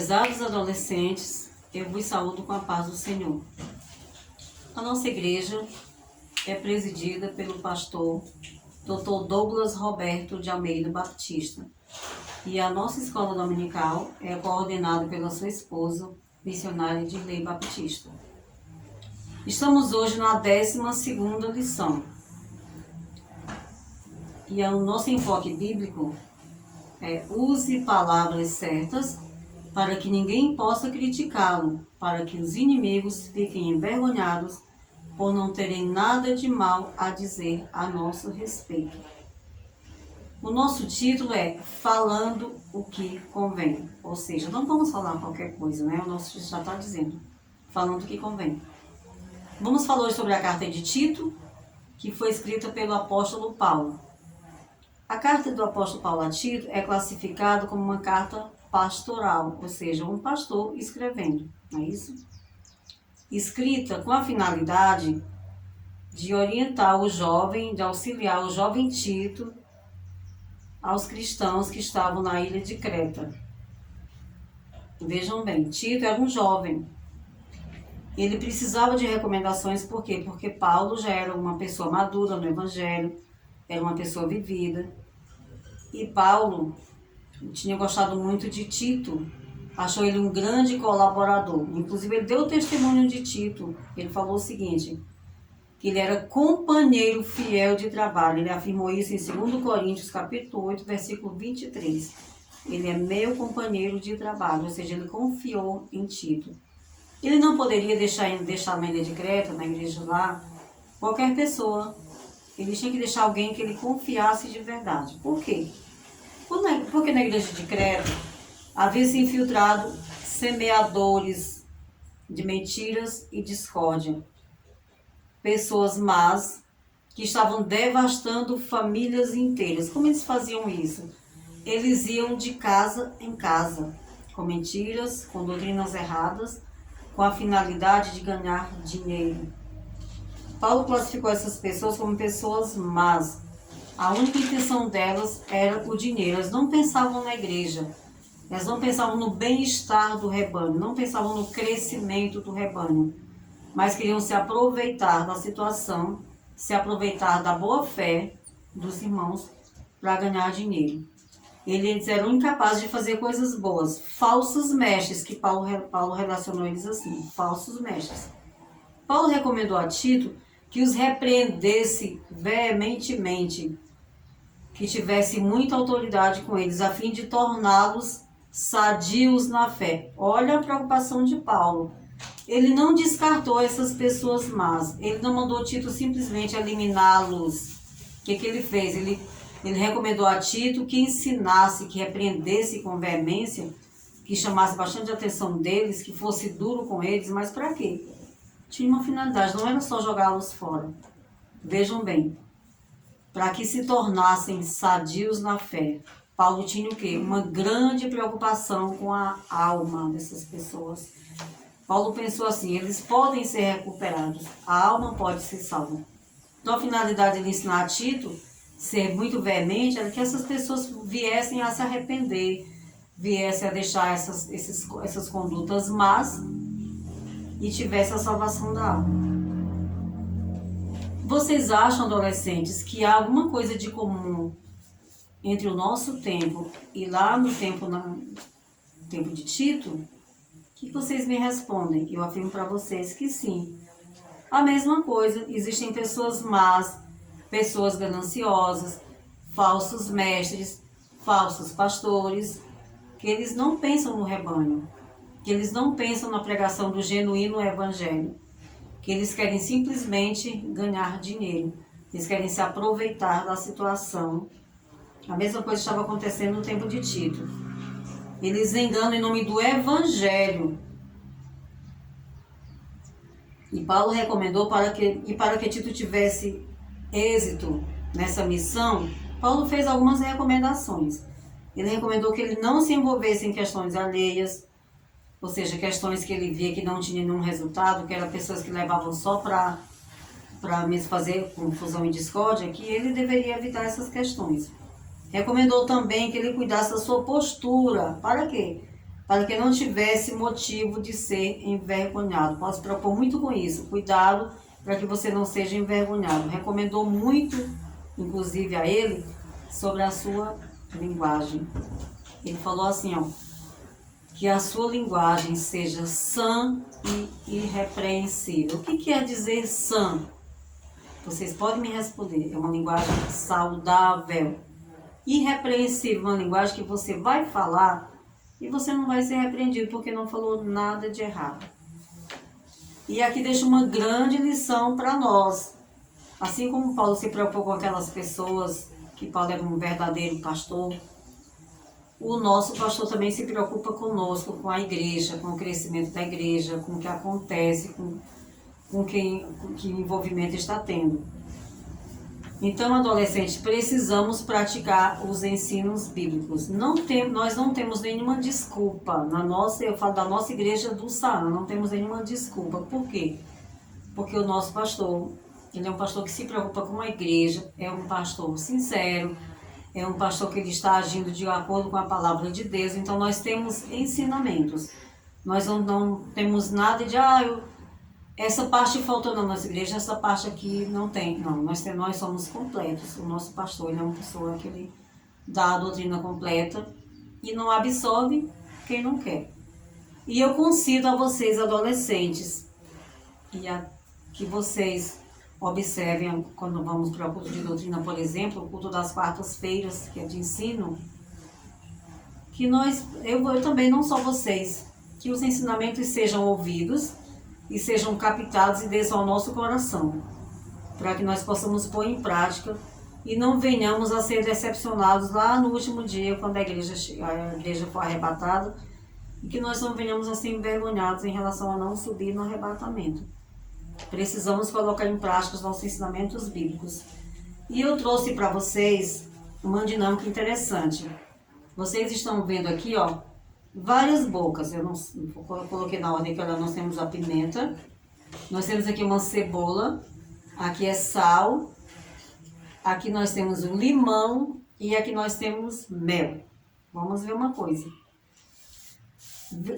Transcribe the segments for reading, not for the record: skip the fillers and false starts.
Prezados adolescentes, eu vos saúdo com a paz do Senhor. A nossa igreja é presidida pelo pastor Dr. Douglas Roberto de Almeida Batista. E a nossa escola dominical é coordenada pela sua esposa, missionária Dirley Batista. Estamos hoje na 12ª lição. E o nosso enfoque bíblico é: use palavras certas para que ninguém possa criticá-lo, para que os inimigos fiquem envergonhados por não terem nada de mal a dizer a nosso respeito. O nosso título é Falando o que Convém. Ou seja, não vamos falar qualquer coisa, né? O nosso título já está dizendo, falando o que convém. Vamos falar hoje sobre a carta de Tito, que foi escrita pelo apóstolo Paulo. A carta do apóstolo Paulo a Tito é classificada como uma carta pastoral, ou seja, um pastor escrevendo, não é isso? Escrita com a finalidade de orientar o jovem, de auxiliar o jovem Tito aos cristãos que estavam na ilha de Creta. Vejam bem, Tito era um jovem. Ele precisava de recomendações, por quê? Porque Paulo já era uma pessoa madura no Evangelho, era uma pessoa vivida. E Paulo tinha gostado muito de Tito, achou ele um grande colaborador. Inclusive, ele deu testemunho de Tito. Ele falou o seguinte, que ele era companheiro fiel de trabalho. Ele afirmou isso em 2 Coríntios, capítulo 8, versículo 23. Ele é meu companheiro de trabalho, ou seja, ele confiou em Tito. Ele não poderia deixar na ilha de Creta, na igreja lá, qualquer pessoa. Ele tinha que deixar alguém que ele confiasse de verdade. Por quê? Porque na igreja de Creta havia se infiltrado semeadores de mentiras e discórdia. Pessoas más que estavam devastando famílias inteiras. Como eles faziam isso? Eles iam de casa em casa, com mentiras, com doutrinas erradas, com a finalidade de ganhar dinheiro. Paulo classificou essas pessoas como pessoas más. A única intenção delas era o dinheiro. Elas não pensavam na igreja. Elas não pensavam no bem-estar do rebanho. Não pensavam no crescimento do rebanho. Mas queriam se aproveitar da situação, se aproveitar da boa fé dos irmãos para ganhar dinheiro. Eles eram incapazes de fazer coisas boas. Falsos mestres, que Paulo relacionou eles assim, falsos mestres. Paulo recomendou a Tito que os repreendesse veementemente, que tivesse muita autoridade com eles, a fim de torná-los sadios na fé. Olha a preocupação de Paulo. Ele não descartou essas pessoas más. Ele não mandou Tito simplesmente eliminá-los. O que ele fez? Ele recomendou a Tito que ensinasse, que repreendesse com veemência, que chamasse bastante atenção deles, que fosse duro com eles. Mas para quê? Tinha uma finalidade, não era só jogá-los fora. Vejam bem. Para que se tornassem sadios na fé. Paulo tinha o quê? Uma grande preocupação com a alma dessas pessoas. Paulo pensou assim, eles podem ser recuperados, a alma pode ser salva. Então a finalidade de ensinar a Tito, ser muito veemente, era que essas pessoas viessem a se arrepender, viessem a deixar essas condutas más e tivessem a salvação da alma. Vocês acham, adolescentes, que há alguma coisa de comum entre o nosso tempo e lá no tempo de Tito? O que vocês me respondem? Eu afirmo para vocês que sim. A mesma coisa, existem pessoas más, pessoas gananciosas, falsos mestres, falsos pastores, que eles não pensam no rebanho, que eles não pensam na pregação do genuíno evangelho, que eles querem simplesmente ganhar dinheiro, eles querem se aproveitar da situação. A mesma coisa estava acontecendo no tempo de Tito. Eles enganam em nome do evangelho. E Paulo recomendou para que Tito tivesse êxito nessa missão, Paulo fez algumas recomendações. Ele recomendou que ele não se envolvesse em questões alheias, ou seja, questões que ele via que não tinham nenhum resultado, que eram pessoas que levavam só para mesmo fazer confusão e discórdia, que ele deveria evitar essas questões. Recomendou também que ele cuidasse da sua postura. Para quê? para que não tivesse motivo de ser envergonhado. Pode se preocupar muito com isso. Cuidado para que você não seja envergonhado. Recomendou muito, inclusive a ele, sobre a sua linguagem. Ele falou assim, ó, que a sua linguagem seja sã e irrepreensível. O que quer dizer sã? Vocês podem me responder. É uma linguagem saudável. Irrepreensível, uma linguagem que você vai falar e você não vai ser repreendido porque não falou nada de errado. E aqui deixa uma grande lição para nós. Assim como Paulo se preocupou com aquelas pessoas, que Paulo era um verdadeiro pastor, o nosso pastor também se preocupa conosco, com a igreja, com o crescimento da igreja, com o que acontece, com que envolvimento está tendo. Então, adolescentes, precisamos praticar os ensinos bíblicos. Nós não temos nenhuma desculpa. Eu falo da nossa igreja do Saara, não temos nenhuma desculpa. Por quê? Porque o nosso pastor, ele é um pastor que se preocupa com a igreja, é um pastor sincero, é um pastor que ele está agindo de acordo com a palavra de Deus. Então, nós temos ensinamentos. Nós não temos nada de, essa parte faltou na nossa igreja, essa parte aqui não tem. Não, nós somos completos. O nosso pastor, ele é uma pessoa que ele dá a doutrina completa e não absorve quem não quer. E eu concedo a vocês, adolescentes, que vocês observem, quando vamos para o culto de doutrina, por exemplo, o culto das quartas-feiras, que é de ensino, que eu também, não só vocês, que os ensinamentos sejam ouvidos e sejam captados e desçam ao nosso coração, para que nós possamos pôr em prática e não venhamos a ser decepcionados lá no último dia, quando a igreja for arrebatada, e que nós não venhamos a ser envergonhados em relação a não subir no arrebatamento. Precisamos colocar em prática os nossos ensinamentos bíblicos. E eu trouxe para vocês uma dinâmica interessante. Vocês estão vendo aqui, ó, várias bocas. Eu coloquei na ordem que nós temos a pimenta. Nós temos aqui uma cebola. Aqui é sal. Aqui nós temos o limão. E aqui nós temos mel. Vamos ver uma coisa.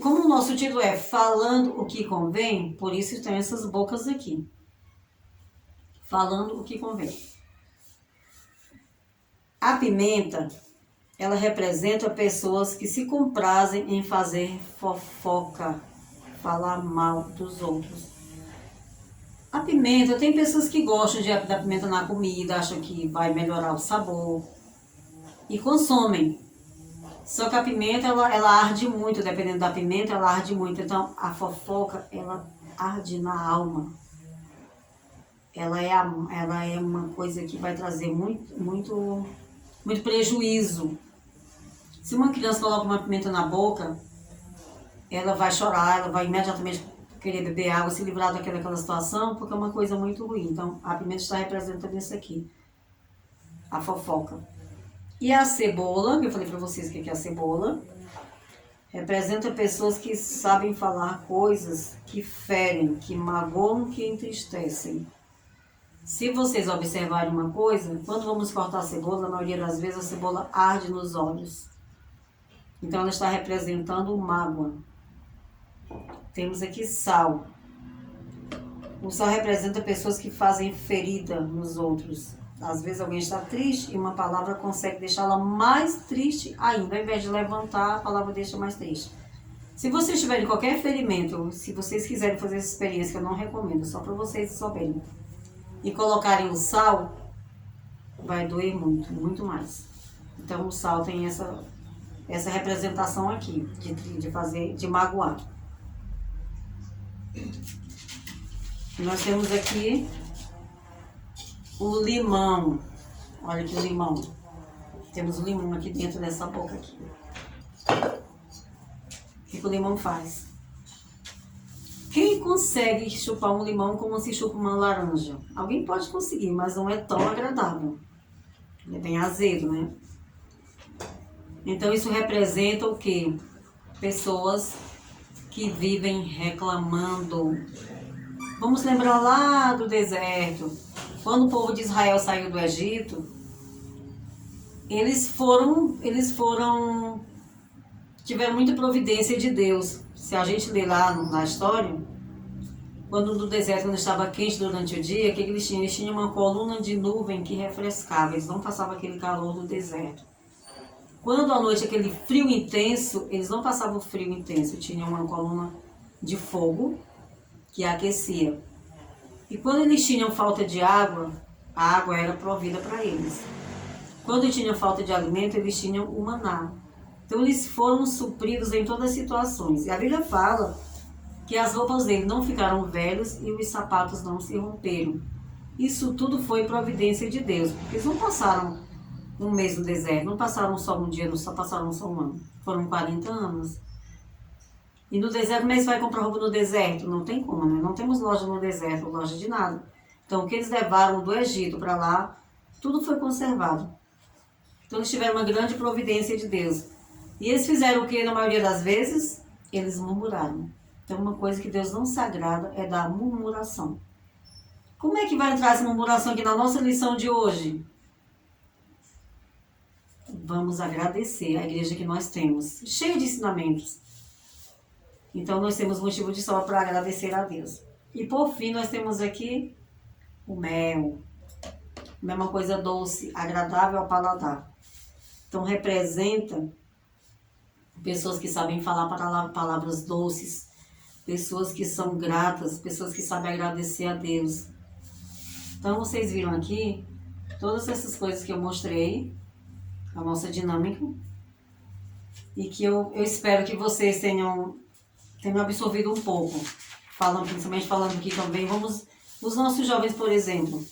Como o nosso título é Falando o que Convém, por isso tem essas bocas aqui. Falando o que convém. A pimenta, ela representa pessoas que se comprazem em fazer fofoca, falar mal dos outros. A pimenta, tem pessoas que gostam da pimenta na comida, acham que vai melhorar o sabor e consomem. Só que a pimenta, ela arde muito, dependendo da pimenta, ela arde muito. Então, a fofoca, ela arde na alma. Ela é uma coisa que vai trazer muito prejuízo. Se uma criança coloca uma pimenta na boca, ela vai chorar, ela vai imediatamente querer beber água, se livrar daquela situação, porque é uma coisa muito ruim. Então, a pimenta está representando isso aqui, a fofoca. E a cebola, que eu falei para vocês o que é a cebola, representa pessoas que sabem falar coisas que ferem, que magoam, que entristecem. Se vocês observarem uma coisa, quando vamos cortar a cebola, na maioria das vezes a cebola arde nos olhos. Então ela está representando mágoa. Temos aqui sal. O sal representa pessoas que fazem ferida nos outros. Às vezes alguém está triste e uma palavra consegue deixá-la mais triste ainda. Ao invés de levantar, a palavra deixa mais triste. Se vocês tiverem qualquer ferimento, se vocês quiserem fazer essa experiência, que eu não recomendo, só para vocês saberem, e colocarem o sal, vai doer muito, muito mais. Então o sal tem essa representação aqui, de magoar. Nós temos aqui o limão. Olha aqui o limão. Temos o limão aqui dentro dessa boca aqui. O que o limão faz? Quem consegue chupar um limão como se chupa uma laranja? Alguém pode conseguir, mas não é tão agradável. Ele é bem azedo, né? Então isso representa o quê? Pessoas que vivem reclamando. Vamos lembrar lá do deserto. Quando o povo de Israel saiu do Egito, eles foram tiveram muita providência de Deus. Se a gente ler lá na história, quando no deserto, quando estava quente durante o dia, o que eles tinham? Eles tinham uma coluna de nuvem que refrescava, eles não passavam aquele calor do deserto. Quando à noite aquele frio intenso, eles não passavam frio intenso, tinham uma coluna de fogo que aquecia. E quando eles tinham falta de água, a água era provida para eles. Quando tinham falta de alimento, eles tinham o maná. Então eles foram supridos em todas as situações. E a Bíblia fala que as roupas dele não ficaram velhas e os sapatos não se romperam. Isso tudo foi providência de Deus, porque eles não passaram um mês no deserto, não passaram só um dia, não só passaram só um ano. Foram 40 anos. E no deserto, como é que você vai comprar roupa no deserto? Não tem como, né? Não temos loja no deserto, loja de nada. Então, o que eles levaram do Egito para lá, tudo foi conservado. Então, eles tiveram uma grande providência de Deus. E eles fizeram o que, na maioria das vezes? Eles murmuraram. Então, uma coisa que Deus não se agrada é da murmuração. Como é que vai entrar essa murmuração aqui na nossa lição de hoje? Vamos agradecer a igreja que nós temos, cheia de ensinamentos. Então, nós temos motivo de sobra para agradecer a Deus. E, por fim, nós temos aqui o mel. Mesma coisa doce, agradável ao paladar. Então, representa pessoas que sabem falar palavras doces, pessoas que são gratas, pessoas que sabem agradecer a Deus. Então, vocês viram aqui todas essas coisas que eu mostrei, a nossa dinâmica, e que eu espero que vocês tenham absorvido um pouco, principalmente falando aqui também, os nossos jovens, por exemplo.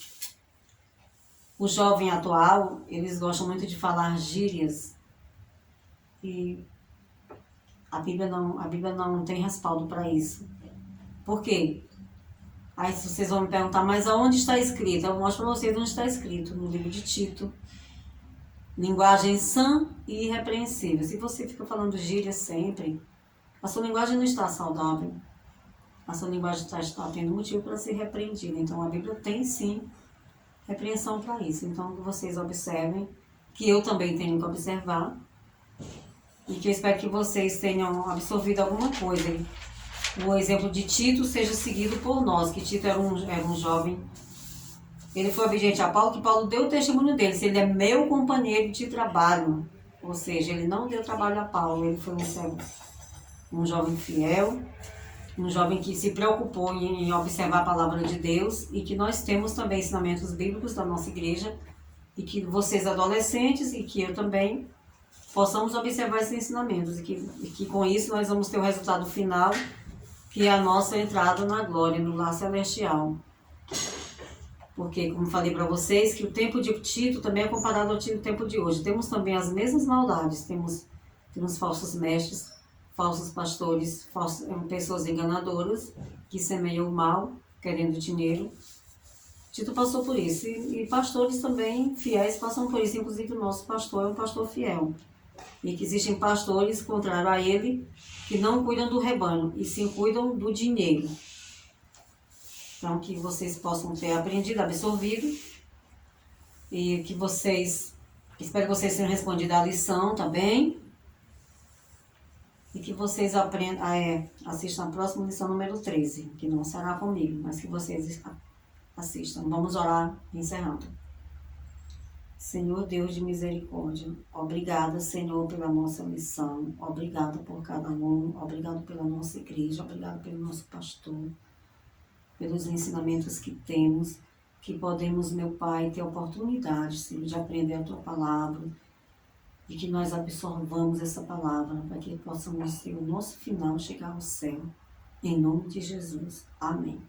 O jovem atual, eles gostam muito de falar gírias, e a Bíblia não tem respaldo para isso. Por quê? Aí vocês vão me perguntar, mas aonde está escrito? Eu mostro para vocês onde está escrito, no livro de Tito. Linguagem sã e irrepreensível. Se você fica falando gíria sempre, a sua linguagem não está saudável. A sua linguagem está tendo motivo para ser repreendida. Então, a Bíblia tem, sim, repreensão para isso. Então, que vocês observem, que eu também tenho que observar, e que eu espero que vocês tenham absorvido alguma coisa. O exemplo de Tito seja seguido por nós, que Tito era um jovem. Ele foi obediente a Paulo, que Paulo deu o testemunho dele. Se ele é meu companheiro de trabalho. Ou seja, ele não deu trabalho a Paulo, ele foi um jovem fiel, um jovem que se preocupou em observar a palavra de Deus, e que nós temos também ensinamentos bíblicos da nossa igreja, e que vocês adolescentes e que eu também possamos observar esses ensinamentos, e que com isso nós vamos ter o resultado final, que é a nossa entrada na glória, no lar celestial. Porque, como falei para vocês, que o tempo de Tito também é comparado ao tempo de hoje. Temos também as mesmas maldades, temos falsos mestres, falsos pastores, pessoas enganadoras, que semeiam o mal, querendo dinheiro. Tito passou por isso. E pastores também, fiéis, passam por isso. Inclusive, o nosso pastor é um pastor fiel. E que existem pastores, contrário a ele, que não cuidam do rebanho, e sim cuidam do dinheiro. Então, que vocês possam ter aprendido, absorvido, e que espero que vocês tenham respondido a lição também, e que vocês assistam a próxima lição número 13, que não será comigo, mas que vocês assistam. Vamos orar encerrando. Senhor Deus de misericórdia, obrigada, Senhor, pela nossa lição, obrigada por cada um, obrigado pela nossa igreja, obrigado pelo nosso pastor, pelos ensinamentos que temos, que podemos, meu Pai, ter a oportunidade, Senhor, de aprender a Tua palavra, e que nós absorvamos essa palavra, para que possamos ter o nosso final chegar ao céu. Em nome de Jesus. Amém.